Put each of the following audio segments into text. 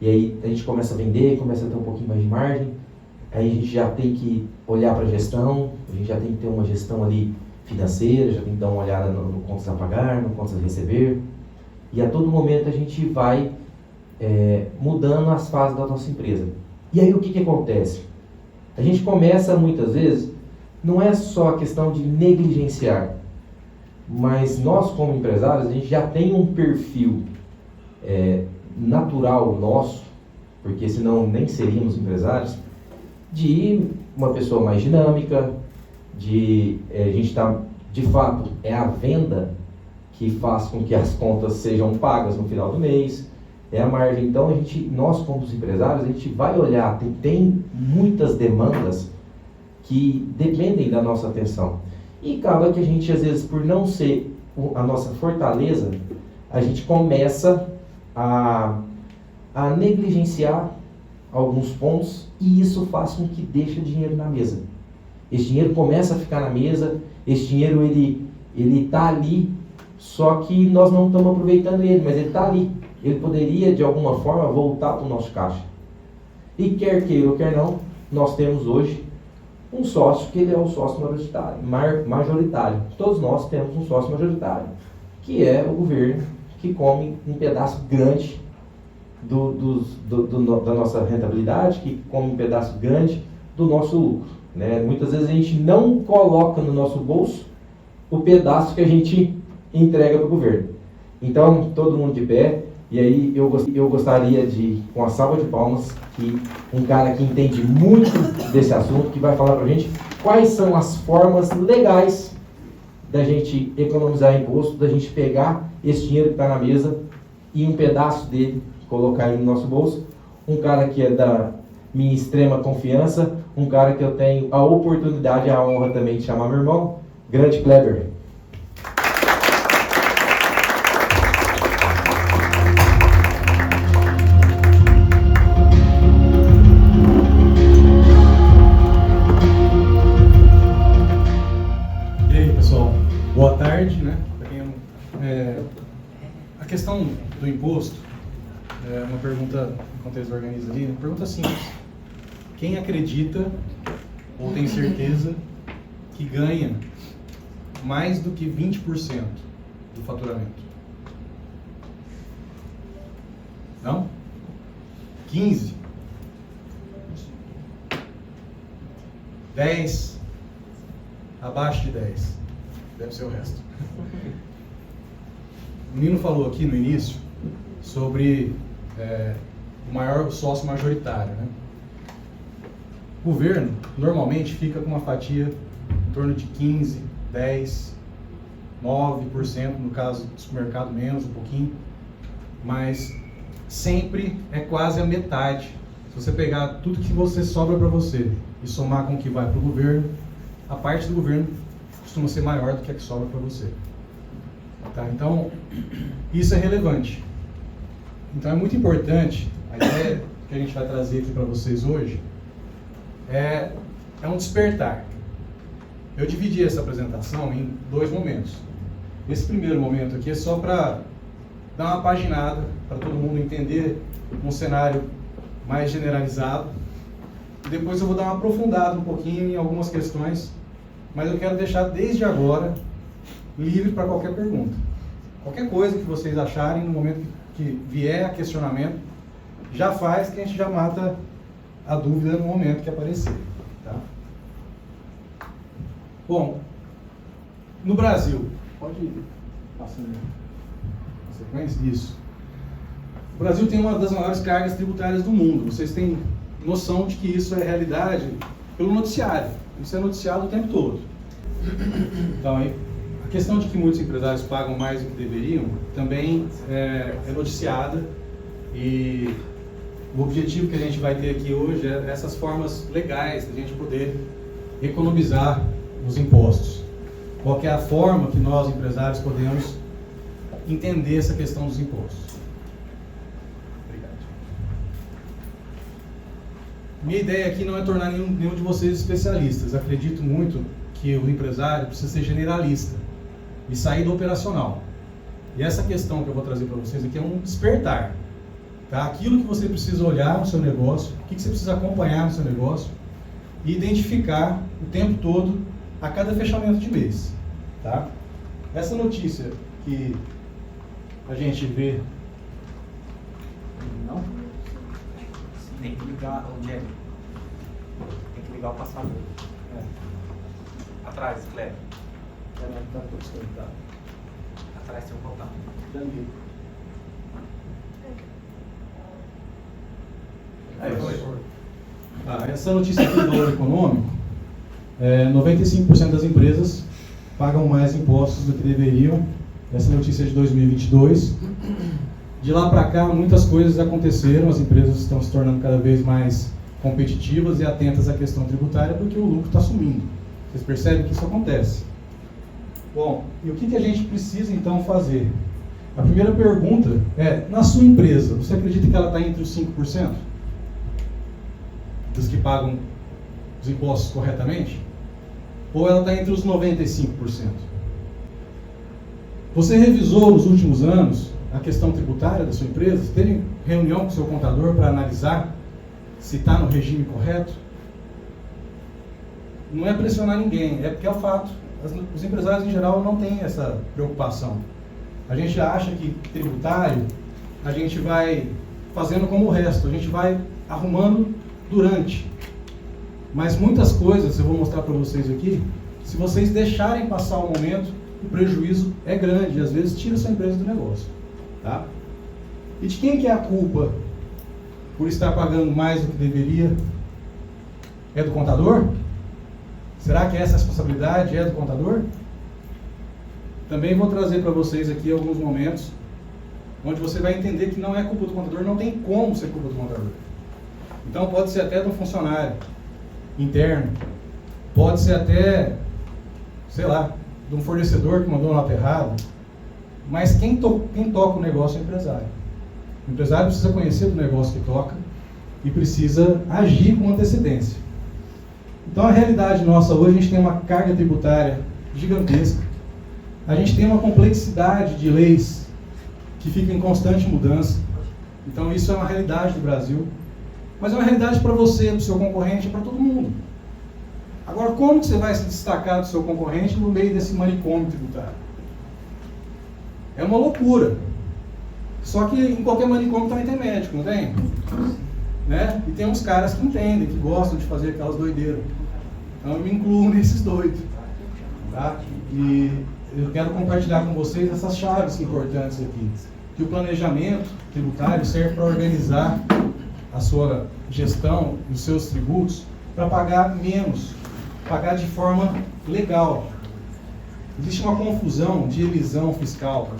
e aí a gente começa a vender, começa a ter um pouquinho mais de margem, aí a gente já tem que olhar para a gestão, a gente já tem que ter uma gestão ali financeira, já tem que dar uma olhada no contas a pagar, no contas a receber, e a todo momento a gente vai mudando as fases da nossa empresa. E aí o que acontece? A gente começa muitas vezes, não é só a questão de negligenciar, mas nós como empresários, a gente já tem um perfil natural nosso, porque senão nem seríamos empresários, de uma pessoa mais dinâmica, a gente está, de fato, é a venda que faz com que as contas sejam pagas no final do mês, é a margem. Então, nós como empresários, a gente vai olhar, tem muitas demandas que dependem da nossa atenção. E acaba que a gente, às vezes, por não ser a nossa fortaleza, a gente começa a negligenciar alguns pontos e isso faz com que deixe o dinheiro na mesa. Esse dinheiro começa a ficar na mesa, esse dinheiro ele está ali, só que nós não estamos aproveitando ele, mas ele está ali. Ele poderia, de alguma forma, voltar para o nosso caixa. E quer queira ou quer não, nós temos hoje um sócio que ele é o sócio majoritário. Todos nós temos um sócio majoritário, que é o governo, que come um pedaço grande da nossa rentabilidade, que come um pedaço grande do nosso lucro, né? Muitas vezes a gente não coloca no nosso bolso o pedaço que a gente entrega para o governo. Então, todo mundo de pé, e aí eu gostaria de, com a salva de palmas, que um cara que entende muito desse assunto, que vai falar para a gente quais são as formas legais da gente economizar imposto, da gente pegar esse dinheiro que está na mesa e um pedaço dele colocar ele no nosso bolso. Um cara que é da minha extrema confiança, um cara que eu tenho a oportunidade e a honra também de chamar meu irmão, grande Kleber. E aí, pessoal, boa tarde, né? A questão do imposto é uma pergunta, enquanto eles organizam ali, uma pergunta simples. Quem acredita ou tem certeza que ganha mais do que 20% do faturamento? Não? 15? 10? Abaixo de 10? Deve ser o resto. O Nino falou aqui no início sobre o maior sócio majoritário, né? O governo normalmente fica com uma fatia em torno de 15, 10, 9%, no caso do supermercado menos um pouquinho, mas sempre é quase a metade. Se você pegar tudo que você sobra para você e somar com o que vai para o governo, a parte do governo costuma ser maior do que a que sobra para você. Tá? Então, isso é relevante. Então é muito importante, a ideia que a gente vai trazer aqui para vocês hoje é um despertar. Eu dividi essa apresentação em dois momentos. Esse primeiro momento aqui é só para dar uma paginada, para todo mundo entender um cenário mais generalizado. E depois eu vou dar uma aprofundada um pouquinho em algumas questões, mas eu quero deixar desde agora livre para qualquer pergunta. Qualquer coisa que vocês acharem no momento que vier a questionamento, já faz que a gente já mata a dúvida no momento que aparecer. Tá? Bom, no Brasil, pode ir passando a sequência? Isso. O Brasil tem uma das maiores cargas tributárias do mundo. Vocês têm noção de que isso é realidade pelo noticiário. Isso é noticiado o tempo todo. Então, a questão de que muitos empresários pagam mais do que deveriam também é noticiada, e o objetivo que a gente vai ter aqui hoje é essas formas legais de a gente poder economizar os impostos. Qual que é a forma que nós, empresários, podemos entender essa questão dos impostos? Obrigado. Minha ideia aqui não é tornar nenhum de vocês especialistas. Acredito muito que o empresário precisa ser generalista e sair do operacional. E essa questão que eu vou trazer para vocês aqui é um despertar. Tá? Aquilo que você precisa olhar no seu negócio, o que você precisa acompanhar no seu negócio e identificar o tempo todo a cada fechamento de mês. Tá? Essa notícia que a gente vê... Não? Tem que ligar o Diego. Tem que ligar o passador. Atrás, Cleber. Tá todo esquentado. Atrás tem um botão. Aí foi. Essa notícia aqui do valor econômico, 95% das empresas pagam mais impostos do que deveriam. Essa notícia é de 2022. De lá para cá, muitas coisas aconteceram, as empresas estão se tornando cada vez mais competitivas e atentas à questão tributária, porque o lucro está sumindo. Vocês percebem que isso acontece. Bom, e o que a gente precisa então fazer? A primeira pergunta é, na sua empresa, você acredita que ela está entre os 5%? Dos que pagam os impostos corretamente? Ou ela está entre os 95%? Você revisou nos últimos anos a questão tributária da sua empresa? Você teve reunião com o seu contador para analisar se está no regime correto? Não é pressionar ninguém, é porque é o fato. Os empresários em geral não têm essa preocupação. A gente acha que tributário, a gente vai fazendo como o resto, a gente vai arrumando durante. Mas muitas coisas, eu vou mostrar para vocês aqui, se vocês deixarem passar o momento, o prejuízo é grande e às vezes tira sua empresa do negócio. Tá? E de quem que é a culpa por estar pagando mais do que deveria? É do contador? Será que essa responsabilidade é do contador? Também vou trazer para vocês aqui alguns momentos onde você vai entender que não é culpa do contador, não tem como ser culpa do contador. Então pode ser até de um funcionário interno, pode ser até, sei lá, de um fornecedor que mandou uma nota errada, mas quem toca o negócio é o empresário. O empresário precisa conhecer do negócio que toca e precisa agir com antecedência. Então a realidade nossa hoje, a gente tem uma carga tributária gigantesca, a gente tem uma complexidade de leis que fica em constante mudança, então isso é uma realidade do Brasil, mas é uma realidade para você, para o seu concorrente, para todo mundo. Agora, como que você vai se destacar do seu concorrente no meio desse manicômio tributário? É uma loucura. Só que em qualquer manicômio também tem médico, não tem? Né? E tem uns caras que entendem, que gostam de fazer aquelas doideiras. Então eu me incluo nesses doidos. Tá? E eu quero compartilhar com vocês essas chaves importantes aqui. Que o planejamento tributário serve para organizar a sua gestão e os seus tributos para pagar menos, pagar de forma legal. Existe uma confusão de elisão fiscal.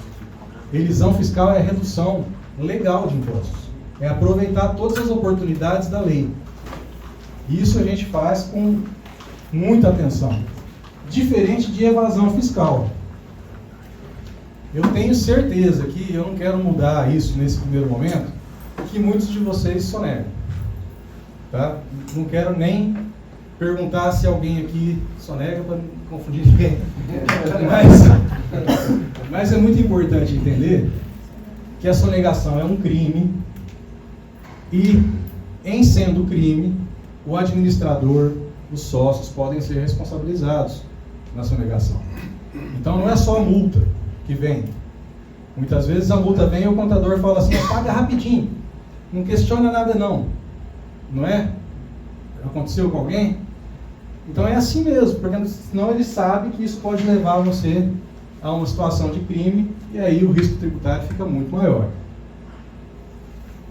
Elisão fiscal é a redução legal de impostos. É aproveitar todas as oportunidades da lei. Isso a gente faz com muita atenção. Diferente de evasão fiscal. Eu tenho certeza que eu não quero mudar isso nesse primeiro momento, que muitos de vocês sonegam. Tá? Não quero nem perguntar se alguém aqui sonega para não confundir ninguém. Mas é muito importante entender que a sonegação é um crime e, em sendo crime, o administrador, os sócios podem ser responsabilizados na sonegação. Então não é só a multa que vem. Muitas vezes a multa vem e o contador fala assim, paga rapidinho, não questiona nada não. Não é? Aconteceu com alguém? Então é assim mesmo, porque senão ele sabe que isso pode levar você a uma situação de crime e aí o risco tributário fica muito maior.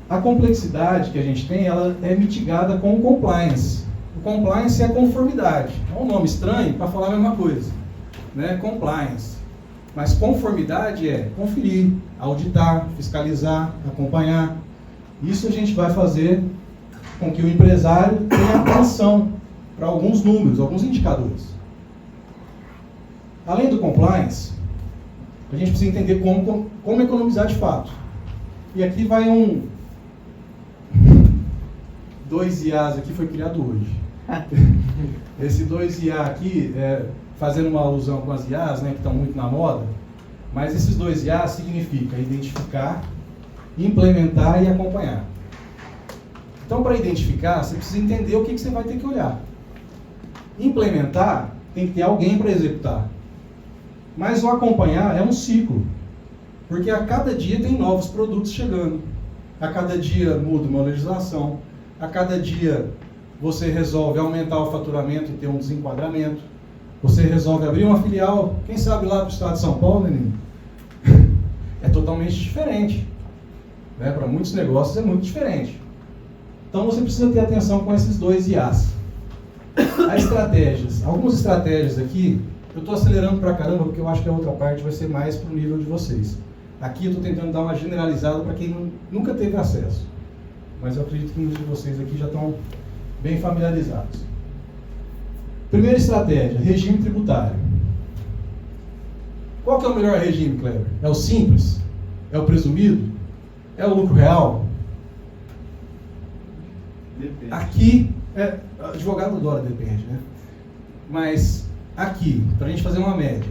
A complexidade que a gente tem, ela é mitigada com o compliance. O compliance é a conformidade. É um nome estranho para falar a mesma coisa, né? Compliance. Mas conformidade é conferir, auditar, fiscalizar, acompanhar. Isso a gente vai fazer com que o empresário tenha atenção para alguns números, alguns indicadores. Além do compliance, a gente precisa entender como economizar de fato. E aqui vai 2IAs aqui foi criado hoje. Esse 2IA aqui, fazendo uma alusão com as IAs, né, que estão muito na moda, mas esses 2IA significa identificar, implementar e acompanhar. Então, para identificar, você precisa entender o que você vai ter que olhar. Implementar, tem que ter alguém para executar. Mas o acompanhar é um ciclo. Porque a cada dia tem novos produtos chegando. A cada dia muda uma legislação. A cada dia você resolve aumentar o faturamento e ter um desenquadramento. Você resolve abrir uma filial, quem sabe lá para o estado de São Paulo, menino? É totalmente diferente. Né? Para muitos negócios é muito diferente. Então você precisa ter atenção com esses dois IAs. As estratégias. Algumas estratégias aqui, eu estou acelerando pra caramba porque eu acho que a outra parte vai ser mais para o nível de vocês. Aqui eu estou tentando dar uma generalizada para quem nunca teve acesso. Mas eu acredito que muitos de vocês aqui já estão bem familiarizados. Primeira estratégia, regime tributário. Qual que é o melhor regime, Kleber? É o simples? É o presumido? É o lucro real? Depende. Aqui, advogado adora depende, né? Mas aqui, para a gente fazer uma média,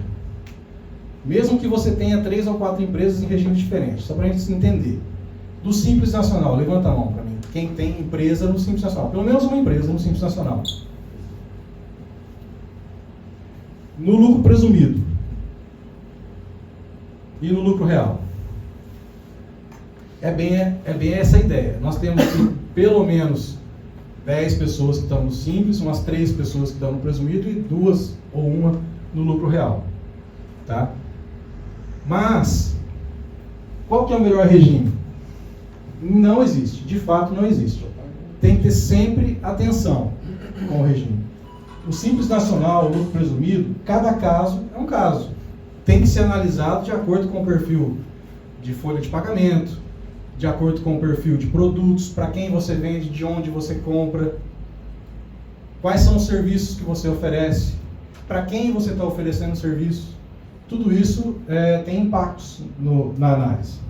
mesmo que você tenha 3 ou 4 empresas em regimes diferentes, só para a gente se entender. Do Simples Nacional, levanta a mão para mim. Quem tem empresa no Simples Nacional? Pelo menos uma empresa no Simples Nacional. No lucro presumido. E no lucro real. É bem essa a ideia. Nós temos aqui pelo menos 10 pessoas que estão no Simples, umas 3 pessoas que estão no presumido e 2 ou 1 no lucro real. Tá? Mas, qual que é o melhor regime? Não existe, de fato não existe. Tem que ter sempre atenção com o regime. O Simples Nacional, o lucro presumido, cada caso é um caso. Tem que ser analisado de acordo com o perfil de folha de pagamento, de acordo com o perfil de produtos, para quem você vende, de onde você compra, quais são os serviços que você oferece, para quem você está oferecendo o serviço. Tudo isso tem impactos na análise.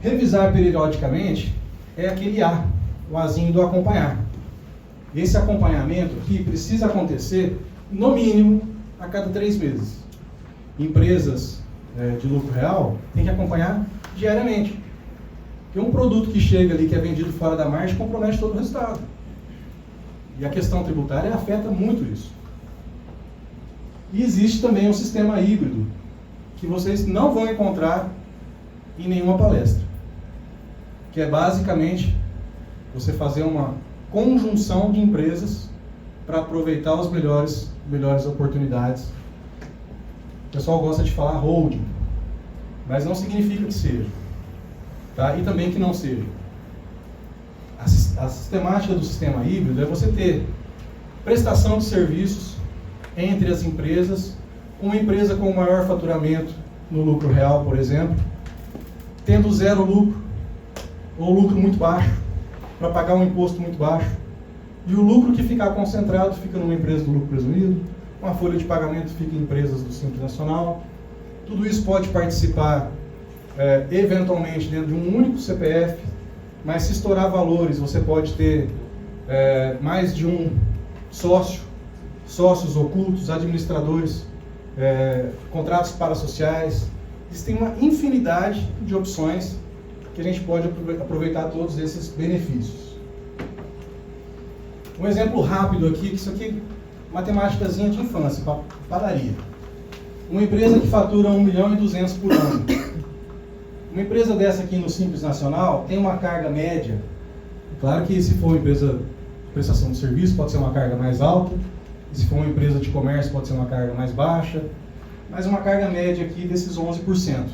Revisar periodicamente é aquele A, o Azinho do acompanhar. Esse acompanhamento aqui precisa acontecer, no mínimo, a cada 3 meses. Empresas de lucro real têm que acompanhar diariamente. Porque um produto que chega ali, que é vendido fora da margem, compromete todo o resultado. E a questão tributária afeta muito isso. E existe também um sistema híbrido, que vocês não vão encontrar em nenhuma palestra. Que é basicamente você fazer uma conjunção de empresas para aproveitar as melhores oportunidades. O pessoal gosta de falar holding, mas não significa que seja. Tá? E também que não seja. A sistemática do sistema híbrido é você ter prestação de serviços entre as empresas, uma empresa com maior faturamento no lucro real, por exemplo, tendo 0 lucro, ou lucro muito baixo, para pagar um imposto muito baixo, e o lucro que ficar concentrado fica numa empresa do lucro presumido, uma folha de pagamento fica em empresas do Simples Nacional. Tudo isso pode participar eventualmente dentro de um único CPF, mas se estourar valores, você pode ter mais de um sócio, sócios ocultos, administradores, contratos parasociais. Existem uma infinidade de opções que a gente pode aproveitar todos esses benefícios. Um exemplo rápido aqui, que isso aqui é matemáticazinha de infância, padaria. Uma empresa que fatura 1.200.000 por ano. Uma empresa dessa aqui no Simples Nacional tem uma carga média. Claro que se for uma empresa de prestação de serviço, pode ser uma carga mais alta. E se for uma empresa de comércio, pode ser uma carga mais baixa. Mas uma carga média aqui desses 11%.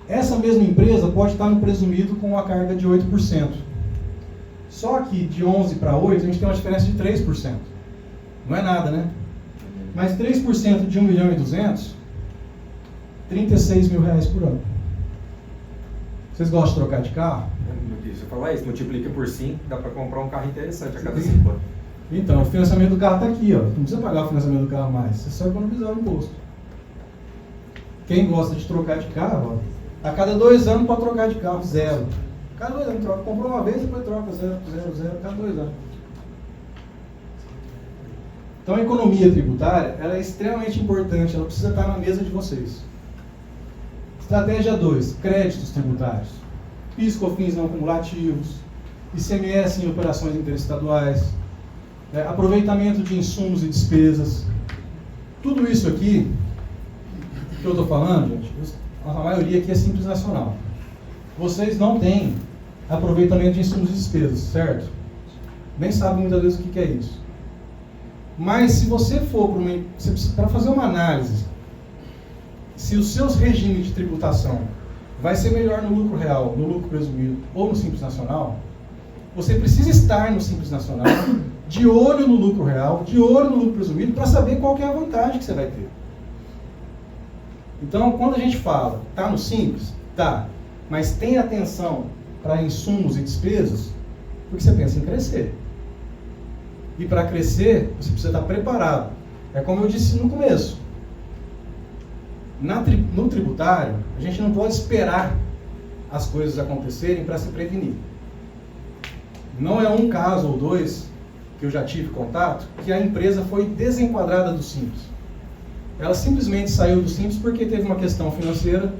Essa mesma empresa pode estar no presumido com uma carga de 8%. Só que de 11 para 8, a gente tem uma diferença de 3%. Não é nada, né? Mas 3% de 1.200.000, R$36.000 por ano. Vocês gostam de trocar de carro? Deixa eu falar isso, multiplica por 5, dá para comprar um carro interessante a cada 5 anos. Então, o financiamento do carro está aqui, ó. Não precisa pagar o financiamento do carro mais, você só economizar o imposto. Quem gosta de trocar de carro, ó, a cada 2 anos pode trocar de carro, 0. Cada 2 anos troca. Comprou uma vez, depois troca 0, 0, 0, cada 2 anos. Então a economia tributária, ela é extremamente importante, ela precisa estar na mesa de vocês. Estratégia 2, créditos tributários. PIS, COFINS não cumulativos, ICMS em operações interestaduais, aproveitamento de insumos e despesas. Tudo isso aqui que eu estou falando, gente, a maioria aqui é Simples Nacional. Vocês não têm aproveitamento de insumos e despesas, certo? Nem sabem muitas vezes o que é isso. Mas se você for para fazer uma análise, se os seus regimes de tributação vai ser melhor no lucro real, no lucro presumido ou no Simples Nacional, você precisa estar no Simples Nacional, de olho no lucro real, de olho no lucro presumido, para saber qual que é a vantagem que você vai ter. Então, quando a gente fala, tá no Simples? Tá. Mas tem atenção para insumos e despesas, porque você pensa em crescer. E para crescer, você precisa estar preparado. É como eu disse no começo. No tributário, a gente não pode esperar as coisas acontecerem para se prevenir. Não é um caso ou dois que eu já tive contato que a empresa foi desenquadrada do Simples. Ela simplesmente saiu do Simples porque teve uma questão financeira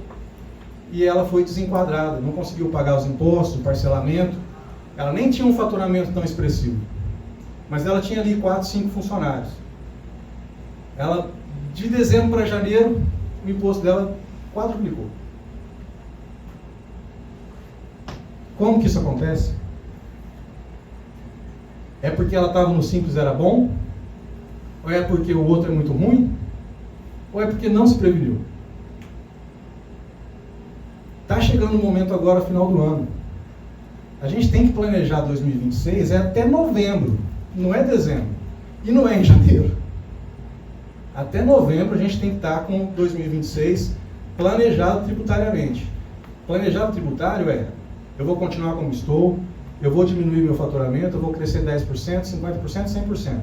e ela foi desenquadrada, não conseguiu pagar os impostos, o parcelamento. Ela nem tinha um faturamento tão expressivo, mas ela tinha ali 4, 5 funcionários. Ela, de dezembro para janeiro, o imposto dela quadruplicou. Como que isso acontece? É porque ela estava no Simples, era bom? Ou é porque o outro é muito ruim? Ou é porque não se preveniu? Está chegando o momento agora, final do ano. A gente tem que planejar 2026 até novembro, não é dezembro. E não é em janeiro. Até novembro a gente tem que estar com 2026 planejado tributariamente. Planejado tributário é, eu vou continuar como estou, eu vou diminuir meu faturamento, eu vou crescer 10%, 50%, 100%.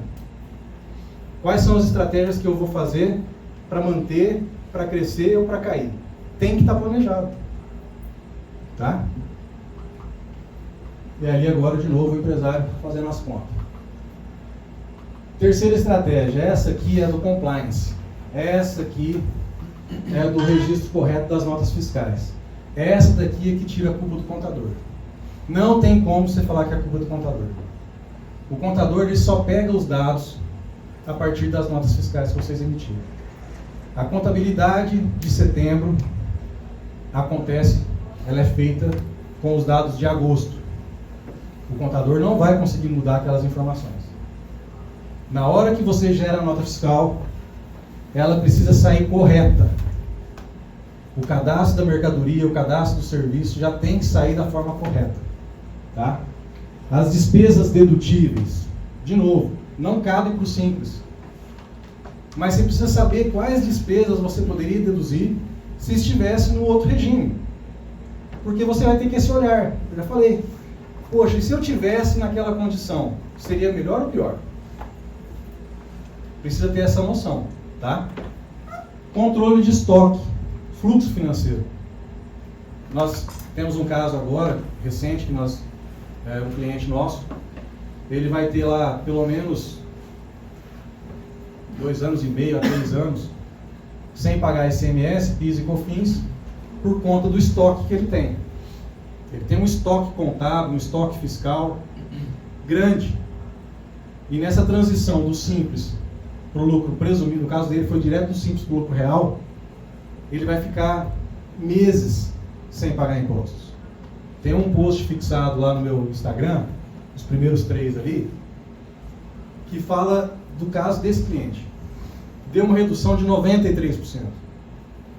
Quais são as estratégias que eu vou fazer para manter, para crescer ou para cair? Tem que estar planejado. Tá? E ali agora, de novo, o empresário fazendo as contas. Terceira estratégia, essa aqui é do compliance. Essa aqui é do registro correto das notas fiscais. Essa daqui é que tira a culpa do contador. Não tem como você falar que é a culpa do contador. O contador ele só pega os dados a partir das notas fiscais que vocês emitiram. A contabilidade de setembro acontece, ela é feita com os dados de agosto. O contador não vai conseguir mudar aquelas informações. Na hora que você gera a nota fiscal, ela precisa sair correta. O cadastro da mercadoria, o cadastro do serviço já tem que sair da forma correta. Tá? As despesas dedutíveis, de novo, não cabem para o Simples. Mas você precisa saber quais despesas você poderia deduzir se estivesse no outro regime. Porque você vai ter que esse olhar. Eu já falei. Poxa, e se eu tivesse naquela condição, seria melhor ou pior? Precisa ter essa noção, tá? Controle de estoque, fluxo financeiro. Nós temos um caso agora, recente, que um cliente nosso, ele vai ter lá pelo menos 2 anos e meio a 3 anos sem pagar ICMS, PIS e COFINS por conta do estoque que ele tem. Ele tem um estoque contábil, um estoque fiscal grande. E nessa transição do Simples para o lucro presumido, no caso dele foi direto do Simples para o lucro real, ele vai ficar meses sem pagar impostos. Tem um post fixado lá no meu Instagram, os primeiros 3 ali, que fala do caso desse cliente. Deu uma redução de 93%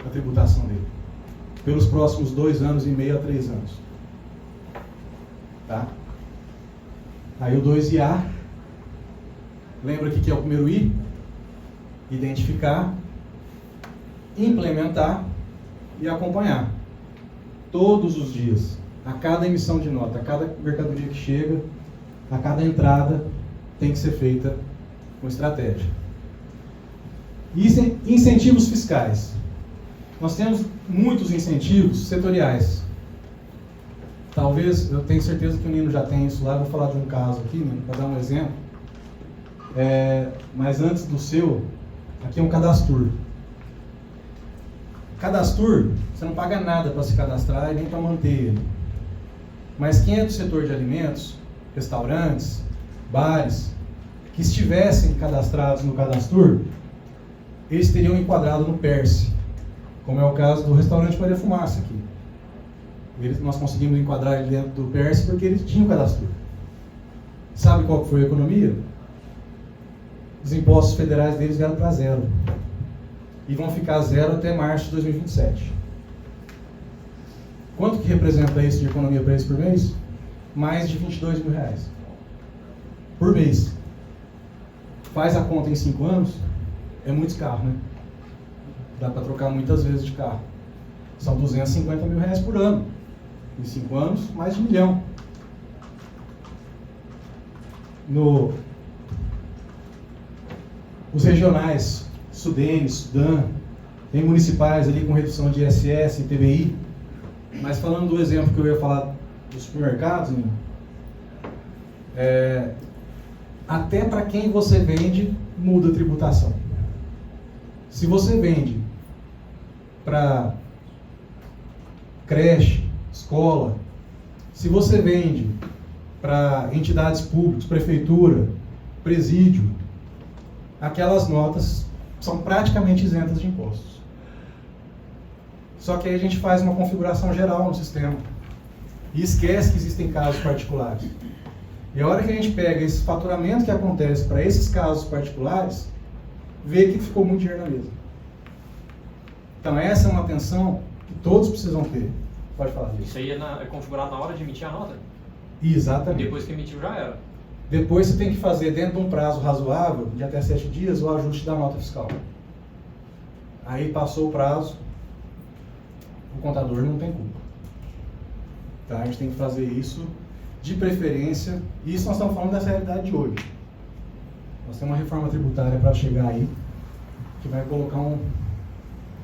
da tributação dele, pelos próximos 2 anos e meio a 3 anos. Tá? Aí o 2IA, lembra que é o primeiro I? Identificar, implementar e acompanhar. Todos os dias, a cada emissão de nota, a cada mercadoria que chega, a cada entrada, tem que ser feita com estratégia. E incentivos fiscais. Nós temos muitos incentivos setoriais. Talvez, eu tenho certeza que o Nino já tem isso lá, vou falar de um caso aqui, Nino, para dar um exemplo. Mas antes do seu, aqui é um cadastro. Cadastur, você não paga nada para se cadastrar e nem para manter ele. Mas quem é do setor de alimentos, restaurantes, bares, que estivessem cadastrados no Cadastur, eles teriam enquadrado no PERSE, como é o caso do restaurante Maria Fumaça aqui. Nós conseguimos enquadrar ele dentro do PERSE porque eles tinham Cadastur. Sabe qual foi a economia? Os impostos federais deles vieram para zero. E vão ficar zero até março de 2027. Quanto que representa isso de economia para eles por mês? Mais de R$22 mil. Por mês. Faz a conta em 5 anos, é muitos carros, né? Dá para trocar muitas vezes de carro. São R$250 mil por ano. Em 5 anos, mais de 1 milhão. Os regionais, Sudene, Sudan, tem municipais ali com redução de ISS e TBI. Mas falando do exemplo que eu ia falar dos supermercados, até para quem você vende, muda a tributação. Se você vende para creche, escola, se você vende para entidades públicas, prefeitura, presídio, aquelas notas são praticamente isentas de impostos. Só que aí a gente faz uma configuração geral no sistema e esquece que existem casos particulares. E a hora que a gente pega esse faturamento que acontece para esses casos particulares, vê que ficou muito dinheiro na mesa. Então essa é uma atenção que todos precisam ter. Pode falar disso. Isso aí é configurado na hora de emitir a nota? Exatamente. Depois que emitiu já era. Depois você tem que fazer, dentro de um prazo razoável, de até 7 dias, o ajuste da nota fiscal. Aí passou o prazo, o contador não tem culpa. Tá? A gente tem que fazer isso de preferência, e isso nós estamos falando dessa realidade de hoje. Nós temos uma reforma tributária para chegar aí, que vai colocar um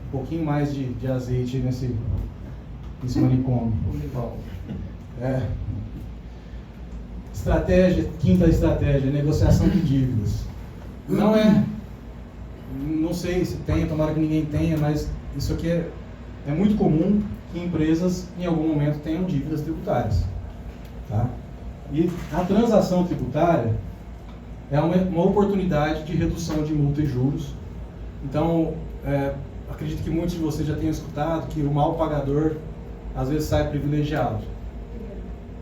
pouquinho mais de azeite nesse manicômio. Quinta estratégia, negociação de dívidas. Não sei se tem, tomara que ninguém tenha, mas isso aqui é muito comum que empresas em algum momento tenham dívidas tributárias. Tá? E a transação tributária é uma oportunidade de redução de multa e juros. Então, acredito que muitos de vocês já tenham escutado que o mal pagador às vezes sai privilegiado.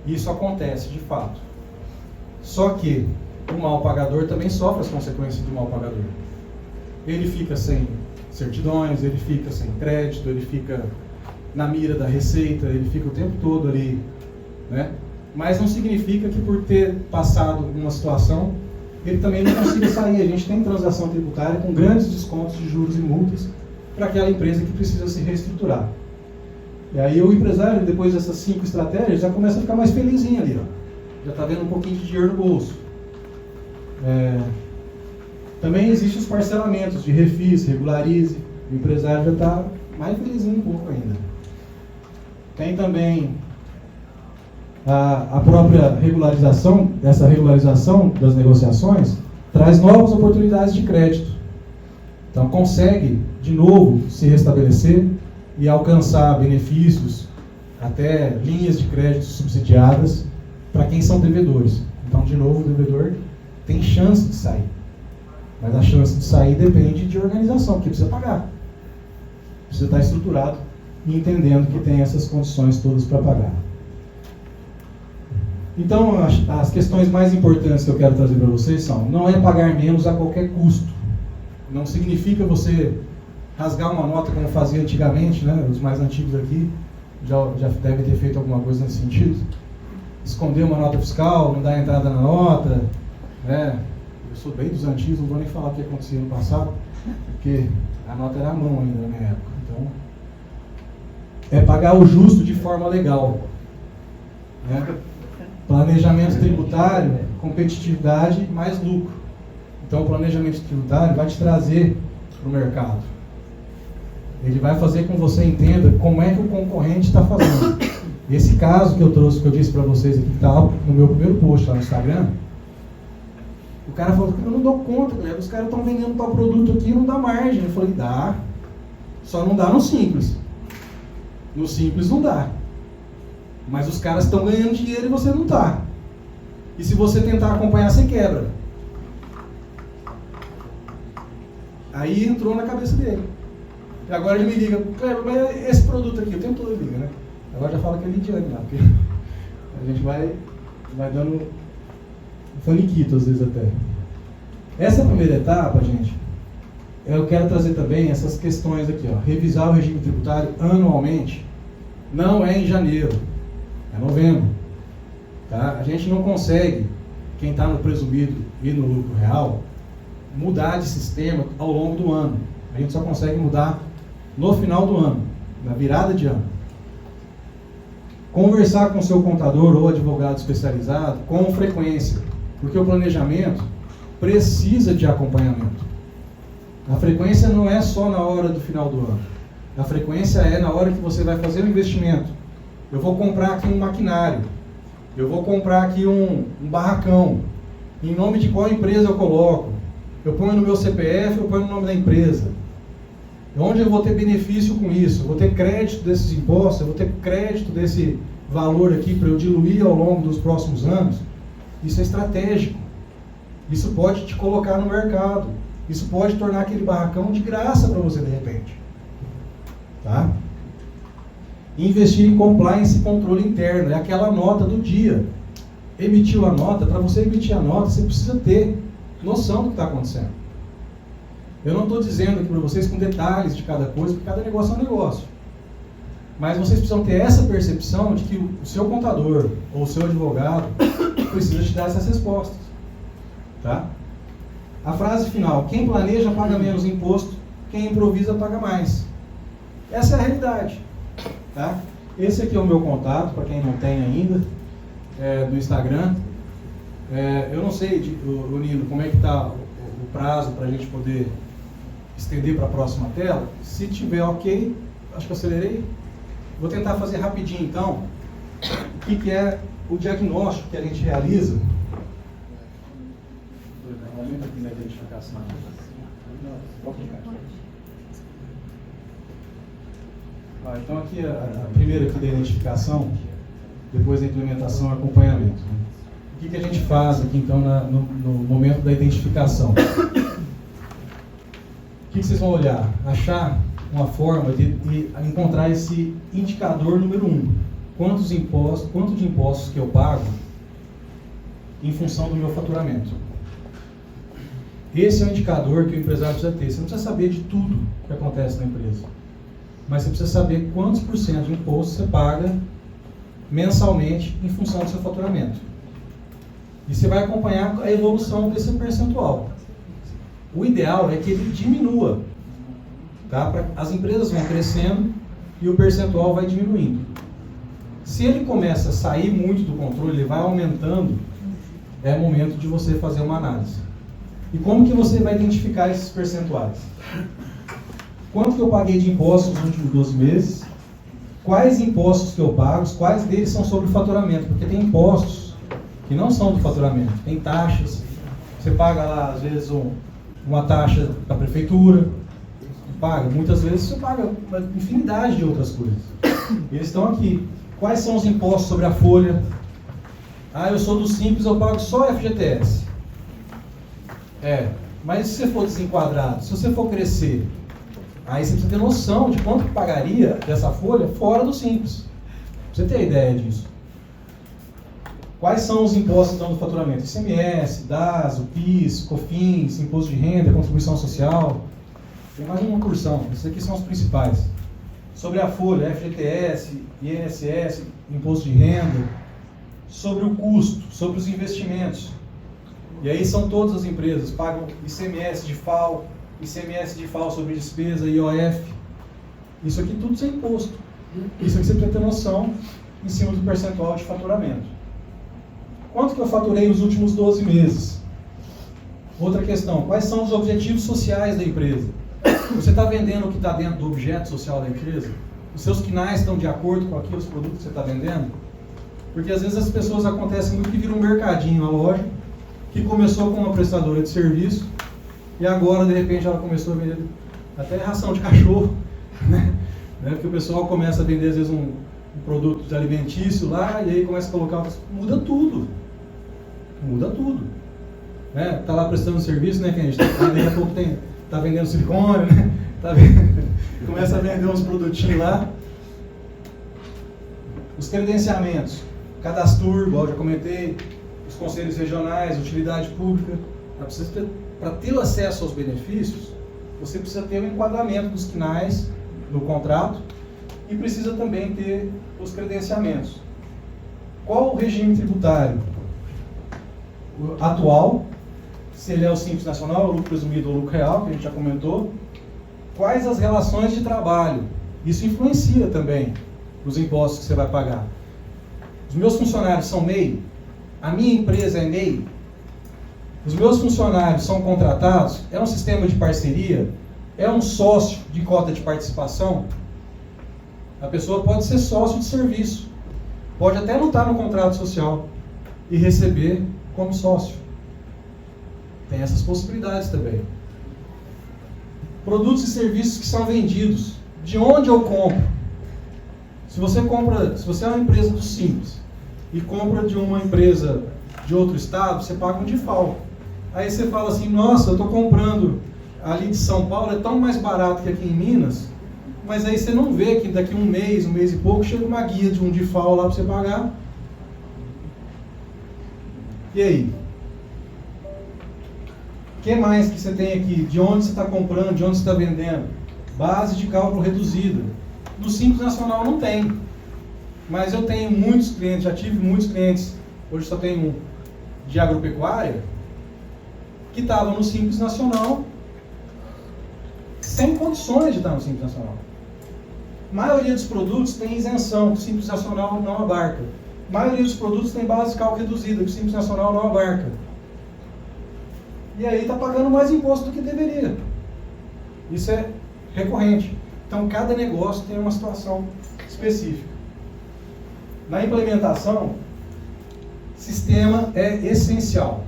Isso acontece de fato. Só que o mal pagador também sofre as consequências do mal pagador. Ele fica sem certidões, ele fica sem crédito, ele fica na mira da receita, ele fica o tempo todo ali, né? Mas não significa que por ter passado uma situação, ele também não consiga sair. A gente tem transação tributária com grandes descontos de juros e multas para aquela empresa que precisa se reestruturar. E aí o empresário, depois dessas 5 estratégias, já começa a ficar mais felizinho ali, ó. Já está vendo um pouquinho de dinheiro no bolso. Também existem os parcelamentos de refis, regularize. O empresário já está mais felizinho um pouco ainda. Tem também a própria regularização, essa regularização das negociações, traz novas oportunidades de crédito. Então consegue, de novo, se restabelecer e alcançar benefícios, até linhas de crédito subsidiadas, para quem são devedores. Então, de novo, o devedor tem chance de sair. Mas a chance de sair depende de organização, porque precisa pagar. Precisa estar estruturado e entendendo que tem essas condições todas para pagar. Então, as questões mais importantes que eu quero trazer para vocês são: não é pagar menos a qualquer custo. Não significa você rasgar uma nota como fazia antigamente, né? Os mais antigos aqui já devem ter feito alguma coisa nesse sentido. Esconder uma nota fiscal, não dar entrada na nota, né? Eu sou bem dos antigos, não vou nem falar o que acontecia no passado, porque a nota era à mão ainda na minha época. Então, é pagar o justo de forma legal, né? Planejamento tributário, competitividade mais lucro. Então, o planejamento tributário vai te trazer para o mercado. Ele vai fazer com que você entenda como é que o concorrente está fazendo. Esse caso que eu trouxe, que eu disse para vocês aqui, que está no meu primeiro post lá no Instagram, o cara falou: eu não dou conta, galera, os caras estão vendendo tal produto aqui e não dá margem. Eu falei: dá. Só não dá no Simples. No Simples não dá. Mas os caras estão ganhando dinheiro e você não está. E se você tentar acompanhar, você quebra. Aí entrou na cabeça dele. E agora ele me liga, Kleber, mas esse produto aqui, o tempo todo ele liga, né? Agora já fala que é lidiane lá, porque a gente vai dando faniquito às vezes até. Essa primeira etapa, gente, eu quero trazer também essas questões aqui, ó. Revisar o regime tributário anualmente não é em janeiro, é novembro. Tá? A gente não consegue, quem está no presumido e no lucro real, mudar de sistema ao longo do ano. A gente só consegue mudar no final do ano, na virada de ano. Conversar com o seu contador ou advogado especializado com frequência, porque o planejamento precisa de acompanhamento. A frequência não é só na hora do final do ano. A frequência é na hora que você vai fazer o investimento. Eu vou comprar aqui um maquinário. Eu vou comprar aqui um barracão. Em nome de qual empresa eu coloco? Eu ponho no meu CPF, eu ponho no nome da empresa. Onde eu vou ter benefício com isso? Eu vou ter crédito desses impostos? Eu vou ter crédito desse valor aqui para eu diluir ao longo dos próximos anos? Isso é estratégico. Isso pode te colocar no mercado. Isso pode tornar aquele barracão de graça para você de repente. Tá? Investir em compliance e controle interno. É aquela nota do dia. Emitiu a nota, para você emitir a nota, você precisa ter noção do que está acontecendo. Eu não estou dizendo aqui para vocês com detalhes de cada coisa, porque cada negócio é um negócio. Mas vocês precisam ter essa percepção de que o seu contador ou o seu advogado precisa te dar essas respostas. Tá? A frase final: quem planeja paga menos imposto, quem improvisa paga mais. Essa é a realidade. Tá? Esse aqui é o meu contato, para quem não tem ainda, do Instagram. Eu não sei, Nino, como é que está o prazo para a gente poder estender para a próxima tela. Se tiver ok, acho que eu acelerei. Vou tentar fazer rapidinho então o que é o diagnóstico que a gente realiza. Aumenta aqui na identificação. Então aqui a primeira aqui da identificação, depois da implementação e acompanhamento. O que a gente faz aqui então no momento da identificação? O que vocês vão olhar? Achar uma forma de encontrar esse indicador número 1. Quanto de impostos que eu pago em função do meu faturamento. Esse é o indicador que o empresário precisa ter. Você não precisa saber de tudo que acontece na empresa, mas você precisa saber quantos por cento de imposto você paga mensalmente em função do seu faturamento. E você vai acompanhar a evolução desse percentual. O ideal é que ele diminua. Tá? As empresas vão crescendo e o percentual vai diminuindo. Se ele começa a sair muito do controle, ele vai aumentando, é momento de você fazer uma análise. E como que você vai identificar esses percentuais? Quanto que eu paguei de impostos nos últimos 12 meses? Quais impostos que eu pago? Quais deles são sobre o faturamento? Porque tem impostos que não são do faturamento. Tem taxas. Você paga lá, às vezes, uma taxa da prefeitura. Paga. Muitas vezes você paga uma infinidade de outras coisas. Eles estão aqui. Quais são os impostos sobre a folha? Eu sou do Simples, eu pago só FGTS. Mas se você for desenquadrado, se você for crescer, aí você precisa ter noção de quanto que pagaria dessa folha fora do Simples. Pra você ter ideia disso. Quais são os impostos do faturamento? ICMS, DAS, o PIS, COFINS, Imposto de Renda, Contribuição Social. Tem mais uma porção. Esses aqui são os principais. Sobre a folha, FGTS, INSS, Imposto de Renda. Sobre o custo, sobre os investimentos. E aí são todas as empresas, pagam ICMS de FAO, ICMS de FAO sobre despesa, IOF. Isso aqui tudo sem imposto. Isso aqui você precisa ter noção em cima do percentual de faturamento. Quanto que eu faturei nos últimos 12 meses? Outra questão, quais são os objetivos sociais da empresa? Você está vendendo o que está dentro do objeto social da empresa? Os seus quinais estão de acordo com aqueles produtos que você está vendendo? Porque às vezes as pessoas acontecem muito que viram um mercadinho, uma loja, que começou com uma prestadora de serviço e agora, de repente, ela começou a vender até ração de cachorro Né? Porque o pessoal começa a vender, às vezes, um produto alimentício lá, e aí começa a colocar, muda tudo. Muda tudo. Né? Tá lá prestando serviço, né, que a gente daqui a pouco tá vendendo silicone, né? Começa a vender uns produtinhos lá. Os credenciamentos, cadastro, igual eu já comentei, os conselhos regionais, utilidade pública. Para ter acesso aos benefícios, você precisa ter um enquadramento dos CNAES no contrato e precisa também ter os credenciamentos. Qual o regime tributário atual? Se ele é o Simples Nacional, o lucro presumido ou o lucro real, que a gente já comentou. Quais as relações de trabalho? Isso influencia também os impostos que você vai pagar. Os meus funcionários são MEI? A minha empresa é MEI? Os meus funcionários são contratados? É um sistema de parceria? É um sócio de cota de participação? A pessoa pode ser sócio de serviço. Pode até não estar no contrato social e receber como sócio. Tem essas possibilidades também. Produtos e serviços que são vendidos. De onde eu compro? Se você é uma empresa do Simples e compra de uma empresa de outro estado, você paga um DIFAL. Aí você fala assim, nossa, eu estou comprando ali de São Paulo, é tão mais barato que aqui em Minas, mas aí você não vê que daqui um mês e pouco, chega uma guia de um DIFAL lá para você pagar. E aí? O que mais que você tem aqui? De onde você está comprando, de onde você está vendendo? Base de cálculo reduzida. No Simples Nacional não tem. Mas eu tenho muitos clientes, já tive muitos clientes, hoje só tenho um, de agropecuária, que estavam no Simples Nacional sem condições de estar no Simples Nacional. A maioria dos produtos tem isenção, que o Simples Nacional não abarca. A maioria dos produtos tem base de cálculo reduzida, que o Simples Nacional não abarca. E aí está pagando mais imposto do que deveria. Isso é recorrente. Então, cada negócio tem uma situação específica. Na implementação, sistema é essencial.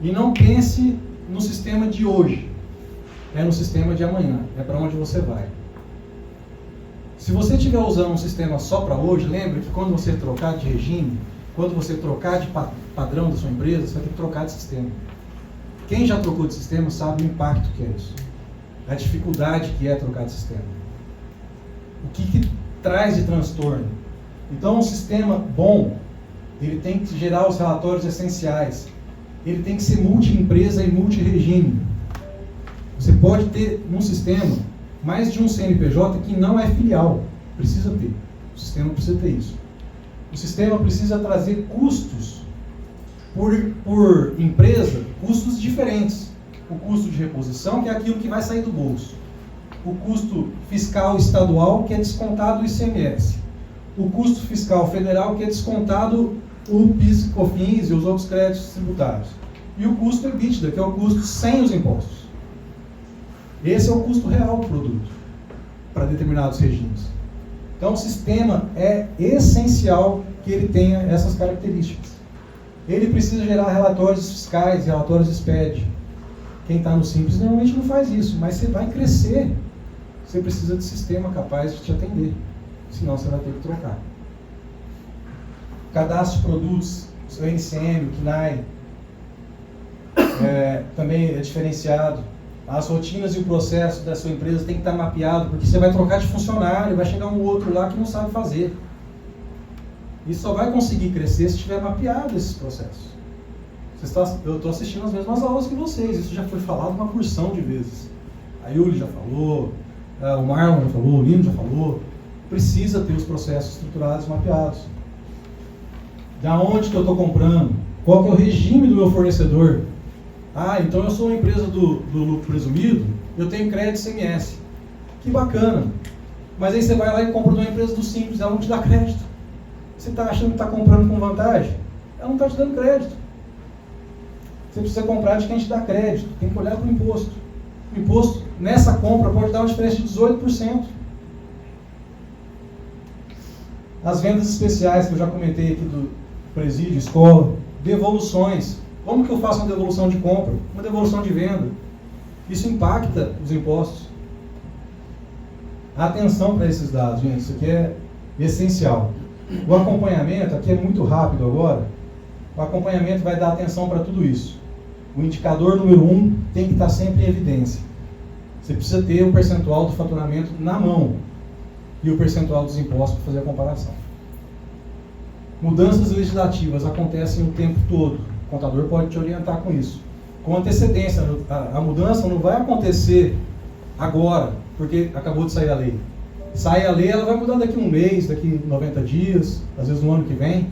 E não pense no sistema de hoje. É no sistema de amanhã. É para onde você vai. Se você estiver usando um sistema só para hoje, lembre que quando você trocar de regime, quando você trocar de padrão da sua empresa, você vai ter que trocar de sistema. Quem já trocou de sistema sabe o impacto que é isso. A dificuldade que é trocar de sistema. O que traz de transtorno. Então, um sistema bom, ele tem que gerar os relatórios essenciais. Ele tem que ser multi-empresa e multi-regime. Você pode ter num sistema mais de um CNPJ que não é filial. Precisa ter. O sistema precisa ter isso. O sistema precisa trazer custos por empresa, custos diferentes. O custo de reposição, que é aquilo que vai sair do bolso. O custo fiscal estadual, que é descontado o ICMS. O custo fiscal federal, que é descontado o PIS, COFINS e os outros créditos tributários. E o custo EBITDA, que é o custo sem os impostos. Esse é o custo real do produto, para determinados regimes. Então, o sistema é essencial que ele tenha essas características. Ele precisa gerar relatórios fiscais, relatórios SPED. Quem está no Simples normalmente não faz isso, mas você vai crescer. Você precisa de sistema capaz de te atender. Senão você vai ter que trocar. Cadastro de produtos, seu NCM, o CNAE, também é diferenciado. As rotinas e o processo da sua empresa tem que estar mapeado, porque você vai trocar de funcionário, vai chegar um outro lá que não sabe fazer. E só vai conseguir crescer se tiver mapeado esses processos. Eu estou assistindo as mesmas aulas que vocês, isso já foi falado uma porção de vezes. A Yuli já falou, o Marlon já falou, o Lino já falou. Precisa ter os processos estruturados e mapeados. Da onde que eu estou comprando? Qual que é o regime do meu fornecedor? Ah, então eu sou uma empresa do lucro presumido, eu tenho crédito ICMS. Que bacana. Mas aí você vai lá e compra de uma empresa do Simples, ela não te dá crédito. Você está achando que está comprando com vantagem? Ela não está te dando crédito. Você precisa comprar de quem te dá crédito. Tem que olhar para o imposto. O imposto, nessa compra, pode dar uma diferença de 18%. As vendas especiais, que eu já comentei aqui do presídio, escola, devoluções. Como que eu faço uma devolução de compra? Uma devolução de venda. Isso impacta os impostos. Atenção para esses dados, gente, isso aqui é essencial. O acompanhamento, aqui é muito rápido agora, o acompanhamento vai dar atenção para tudo isso. O indicador número 1 tem que estar sempre em evidência. Você precisa ter o percentual do faturamento na mão e o percentual dos impostos para fazer a comparação. Mudanças legislativas acontecem o tempo todo. O contador pode te orientar com isso. Com antecedência, a mudança não vai acontecer agora, porque acabou de sair a lei. Sai a lei, ela vai mudar daqui a um mês, daqui 90 dias, às vezes no ano que vem.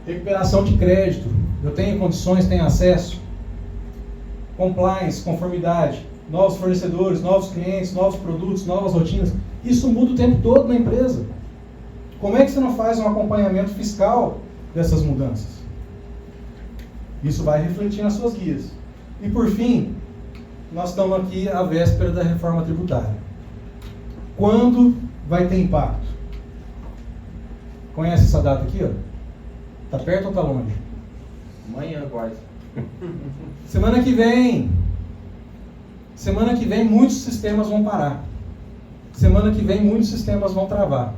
Recuperação de crédito. Eu tenho condições, tenho acesso. Compliance, conformidade. Novos fornecedores, novos clientes, novos produtos, novas rotinas. Isso muda o tempo todo na empresa. Como é que você não faz um acompanhamento fiscal dessas mudanças? Isso vai refletir nas suas guias. E por fim, nós estamos aqui à véspera da reforma tributária. Quando vai ter impacto? Conhece essa data aqui? Está perto ou está longe? Amanhã, quase. Semana que vem. Semana que vem muitos sistemas vão parar. Semana que vem muitos sistemas vão travar.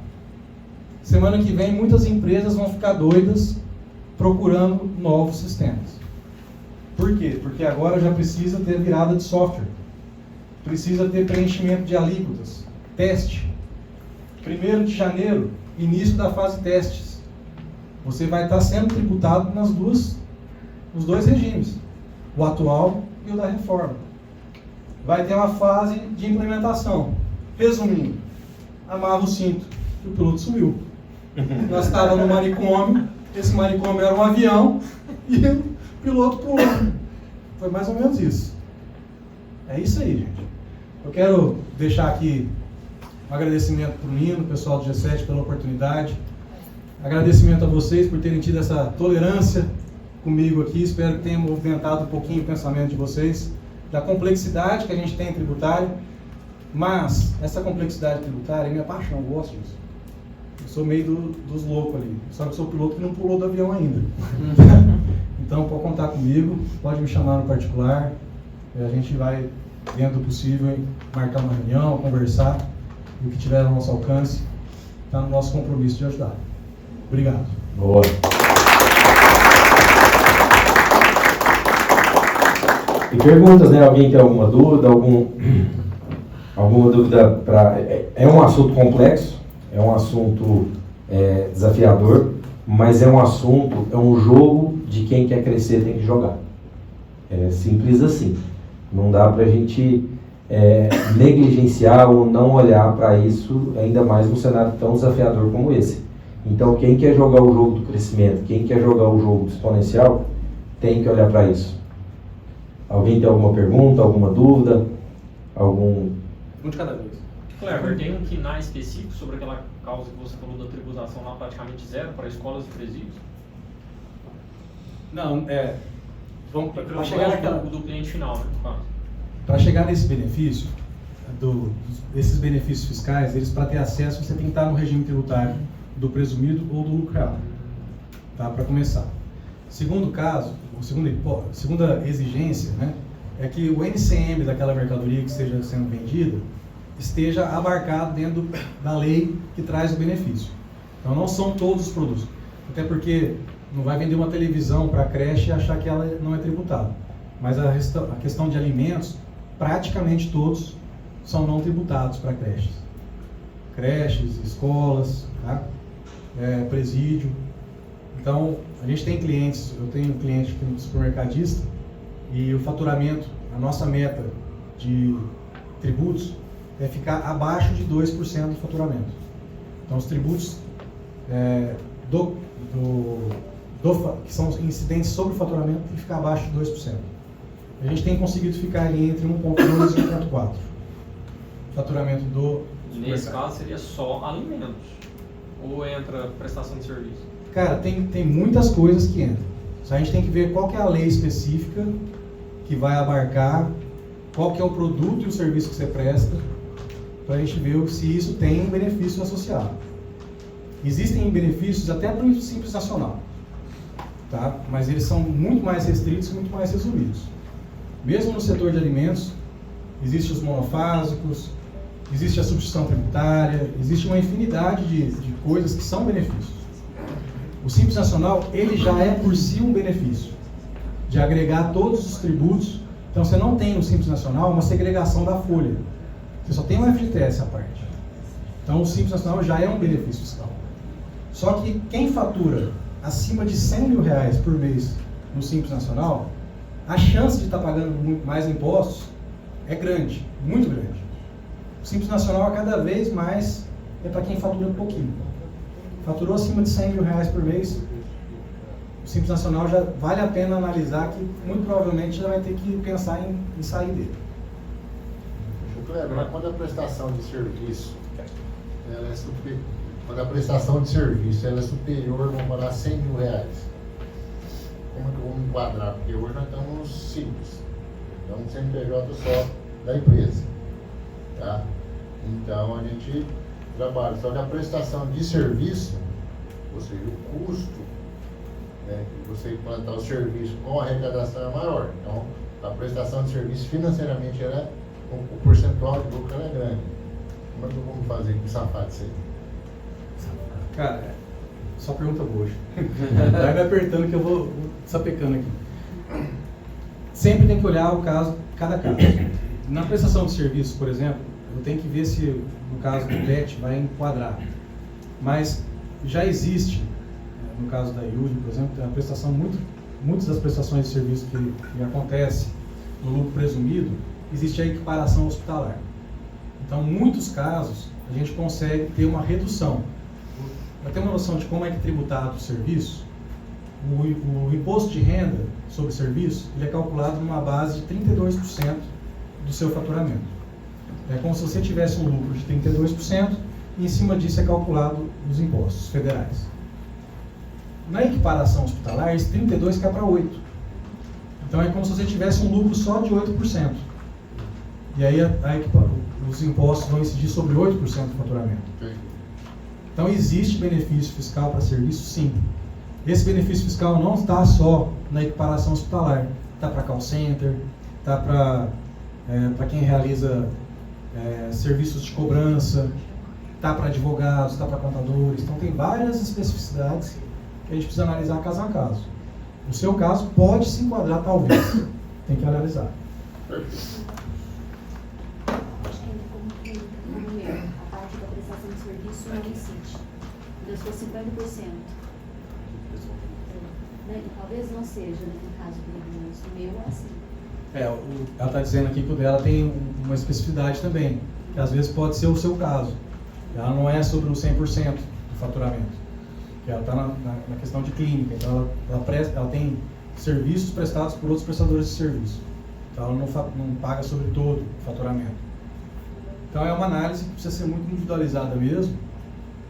Semana que vem muitas empresas vão ficar doidas procurando novos sistemas. Por quê? Porque agora já precisa ter virada de software. Precisa ter preenchimento de alíquotas. Teste. 1º de janeiro, início da fase testes. Você vai estar sendo tributado nos dois regimes. O atual e o da reforma. Vai ter uma fase de implementação. Resumindo, amarra o cinto e o piloto sumiu. Nós estávamos no manicômio, esse manicômio era um avião e o piloto pulou. Foi mais ou menos isso. É isso aí, gente. Eu quero deixar aqui um agradecimento para o Nino, pessoal do G7 pela oportunidade. Agradecimento a vocês por terem tido essa tolerância comigo aqui. Espero que tenha movimentado um pouquinho o pensamento de vocês, da complexidade que a gente tem em tributário. Mas essa complexidade tributária é minha paixão, eu gosto disso. Eu sou meio dos loucos ali. Só que eu sou o piloto que não pulou do avião ainda. Então pode contar comigo, pode me chamar no particular. A gente vai, dentro do possível, marcar uma reunião, conversar. E o que tiver ao nosso alcance, está no nosso compromisso de ajudar. Obrigado. Boa. E perguntas, né? Alguém tem alguma dúvida? Alguma dúvida? É um assunto complexo, é um assunto desafiador, mas é um jogo de quem quer crescer tem que jogar. É simples assim. Não dá para a gente negligenciar ou não olhar para isso, ainda mais num cenário tão desafiador como esse. Então, quem quer jogar o jogo do crescimento, quem quer jogar o jogo do exponencial, tem que olhar para isso. Alguém tem alguma pergunta, alguma dúvida? Um de cada vez. Cleber, tem um KINAI específico sobre aquela causa que você falou da tributação lá praticamente zero para escolas e presídios? Não, vamos para chegar naquela do cliente final, né? Para chegar nesse benefício, esses benefícios fiscais, eles para ter acesso, você tem que estar no regime tributário do presumido ou do lucro real, tá? Para começar. Segundo caso, segunda exigência, né, é que o NCM daquela mercadoria que esteja sendo vendida esteja abarcado dentro da lei que traz o benefício. Então não são todos os produtos, até porque não vai vender uma televisão para a creche e achar que ela não é tributada. Mas a questão de alimentos, praticamente todos são não tributados para creches, escolas, tá? Presídio. Então, a gente tem clientes, eu tenho um cliente que é um supermercadista, e o faturamento, a nossa meta de tributos é ficar abaixo de 2% do faturamento. Então, os tributos que são incidentes sobre o faturamento tem que ficar abaixo de 2%. A gente tem conseguido ficar ali entre 1,2% e 1,4%. Faturamento do supermercado. Nesse caso, seria só alimentos? Ou entra prestação de serviço? Cara, tem muitas coisas que entram. A gente tem que ver qual que é a lei específica que vai abarcar, qual que é o produto e o serviço que você presta, para a gente ver se isso tem um benefício associado. Existem benefícios até para o Simples Nacional, tá? Mas eles são muito mais restritos e muito mais resumidos. Mesmo no setor de alimentos, existem os monofásicos, existe a substituição tributária, existe uma infinidade de coisas que são benefícios. O Simples Nacional, ele já é por si um benefício, de agregar todos os tributos. Então você não tem no Simples Nacional uma segregação da folha, você só tem um FGTS à parte. Então o Simples Nacional já é um benefício fiscal. Só que quem fatura acima de R$100 mil por mês no Simples Nacional, a chance de estar pagando muito mais impostos é grande, muito grande. O Simples Nacional, cada vez mais, é para quem fatura pouquinho. Faturou acima de R$100 mil por mês, o Simples Nacional já vale a pena analisar que, muito provavelmente, já vai ter que pensar em sair dele. Mas quando a prestação de serviço ela é superior, quando a prestação de serviço ela é superior, vamos falar, R$100 mil, como é que eu vou me enquadrar? Porque hoje nós estamos simples, estamos CNPJ só da empresa, tá? Então a gente trabalha, só que a prestação de serviço, ou seja, o custo, né, que você implantar o serviço com a arrecadação é maior. Então a prestação de serviço financeiramente ela, o percentual de lucro ela é grande. Como é que eu vou fazer com safado isso aí? Cara, só pergunta boa hoje. Vai me apertando que eu vou sapecando aqui. Sempre tem que olhar o caso, cada caso. Na prestação de serviço, por exemplo, eu tenho que ver se, no caso do PET, vai enquadrar. Mas já existe, no caso da IUD, por exemplo, tem uma prestação, muitas das prestações de serviço que acontece no lucro presumido, existe a equiparação hospitalar. Então, em muitos casos, a gente consegue ter uma redução. Para ter uma noção de como é que é tributado o serviço, o imposto de renda sobre serviço ele é calculado numa base de 32% do seu faturamento. É como se você tivesse um lucro de 32% e em cima disso é calculado os impostos federais. Na equiparação hospitalar, esse 32% cai para 8%. Então é como se você tivesse um lucro só de 8%. E aí os impostos vão incidir sobre 8% do faturamento. Então existe benefício fiscal para serviço, sim. Esse benefício fiscal não está só na equiparação hospitalar. Está para call center, está para quem realiza serviços de cobrança, está para advogados, está para contadores. Então tem várias especificidades que a gente precisa analisar caso a caso. O seu caso pode se enquadrar, talvez. Tem que analisar. Acho que ainda como eu, a parte da prestação de serviço não incide. Eu sou 50%. Né? E talvez não seja, né, no caso do meu, assim. Ela está dizendo aqui que o dela tem uma especificidade também, que às vezes pode ser o seu caso. Ela não é sobre o 100% do faturamento. Ela está na questão de clínica, então ela tem serviços prestados por outros prestadores de serviço. Então ela não paga sobre todo o faturamento. Então é uma análise que precisa ser muito individualizada mesmo,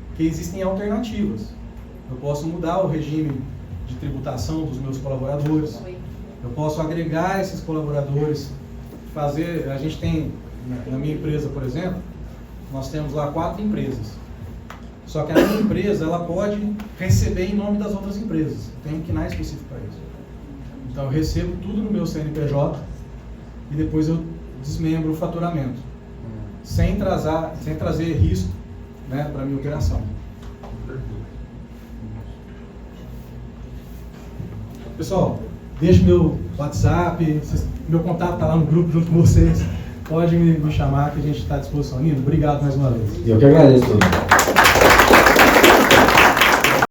porque existem alternativas. Eu posso mudar o regime de tributação dos meus colaboradores, eu posso agregar esses colaboradores, a gente tem, na minha empresa, por exemplo, nós temos lá 4 empresas. Só que a minha empresa, ela pode receber em nome das outras empresas. Tem um KNAI específico para isso. Então eu recebo tudo no meu CNPJ e depois eu desmembro o faturamento, sem trazer risco, né, para a minha operação. Pessoal, deixa meu WhatsApp, meu contato está lá no grupo junto com vocês. Pode me chamar que a gente está à disposição. Nino, obrigado mais uma vez. Eu que agradeço.